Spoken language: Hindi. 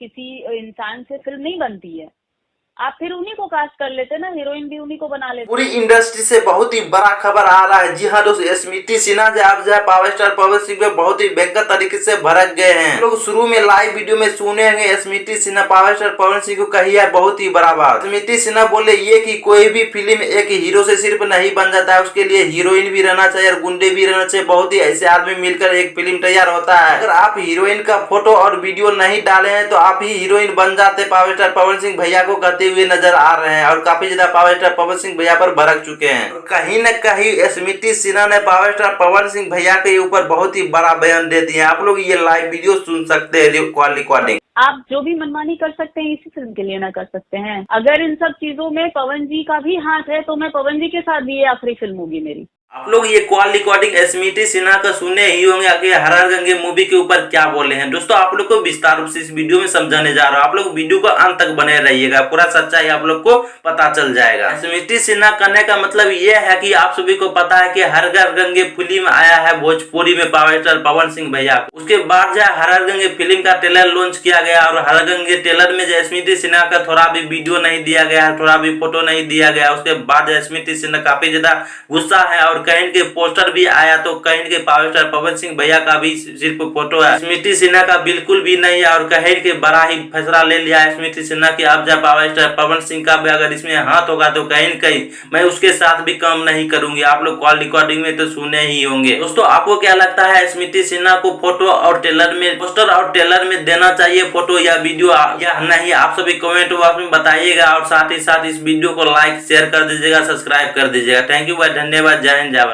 किसी इंसान से फिल्म नहीं बनती है, आप फिर उन्हीं को कास्ट कर लेते ना, हीरोइन भी उन्हीं को बना लेते। पूरी इंडस्ट्री से बहुत ही बड़ा खबर आ रहा है। जी हाँ दोस्तों, स्मृति सिन्हा जो आप जो है पावर स्टार पवन सिंह पे बहुत ही भयंकर तरीके से भड़क गए हैं। लोग शुरू में लाइव वीडियो में सुने होंगे स्मृति सिन्हा पावर स्टार पवन सिंह को कही है बहुत ही बड़ा बात। स्मृति सिन्हा बोले ये कि कोई भी फिल्म एक हीरो से सिर्फ नहीं बन जाता है, उसके लिए हीरोइन भी रहना चाहिए और गुंडे भी रहना चाहिए। बहुत ही ऐसे आदमी मिलकर एक फिल्म तैयार होता है। अगर आप हीरोइन का फोटो और वीडियो नहीं डाले हैं तो आप ही हीरोइन बन जाते, पावर स्टार पवन सिंह भैया को कहते हुए नजर आ रहे हैं और काफी ज्यादा पावर स्टार पवन सिंह भैया पर भड़क चुके हैं। कहीं न कहीं स्मृति सिन्हा ने पावर स्टार पवन सिंह भैया के ऊपर बहुत ही बड़ा बयान दे दिया। आप लोग ये लाइव वीडियो सुन सकते हैं रिकॉर्डिंग। आप जो भी मनमानी कर सकते हैं इसी फिल्म के लिए ना कर सकते हैं। अगर इन सब चीजों में पवन जी का भी हाथ है तो मैं पवन जी के साथ भी ये आखिरी फिल्म होगी मेरी। आप लोग ये कॉल रिकॉर्डिंग स्मृति सिन्हा का सुने ही होंगे कि हर हर गंगे मूवी के ऊपर क्या बोले हैं। दोस्तों आप लोग को विस्तार रूप से इस वीडियो में समझाने जा रहा हूँ, आप लोग वीडियो को अंत तक बने रहिएगा, पूरा सच्चाई आप लोग को पता चल जाएगा। स्मृति सिन्हा कहने का मतलब ये है कि आप सभी को पता है कि हर हर गंगे फिल्म आया है भोजपुरी में पावर स्टार पवन सिंह भैया को। उसके बाद जो हर हर गंगे फिल्म का ट्रेलर लॉन्च किया गया और हर गंगे ट्रेलर में जो स्मृति सिन्हा का थोड़ा भी वीडियो नहीं दिया गया, थोड़ा भी फोटो नहीं दिया गया। उसके बाद स्मृति सिन्हा काफी ज्यादा गुस्सा है और कहीं के पोस्टर भी आया तो कहीं के पावर स्टार पवन सिंह भैया का भी सिर्फ फोटो है, स्मृति सिन्हा का बिल्कुल भी नहीं है। और कहीं के बड़ा ही फैसला ले लिया है स्मृति सिन्हा की अब जब पावर स्टार पवन सिंह का भी अगर इसमें हाथ होगा तो कहीं मैं उसके साथ भी काम नहीं करूंगी। आप लोग कॉल रिकॉर्डिंग में तो सुने ही होंगे। दोस्तों आपको क्या लगता है स्मृति सिन्हा को फोटो और ट्रेलर में पोस्टर और ट्रेलर में देना चाहिए फोटो या वीडियो या नहीं? आप सभी कमेंट बॉक्स में बताइएगा और साथ ही साथ इस वीडियो को लाइक शेयर कर दीजिएगा, सब्सक्राइब कर दीजिएगा। थैंक यू, धन्यवाद, जय हिंद, जय भारत।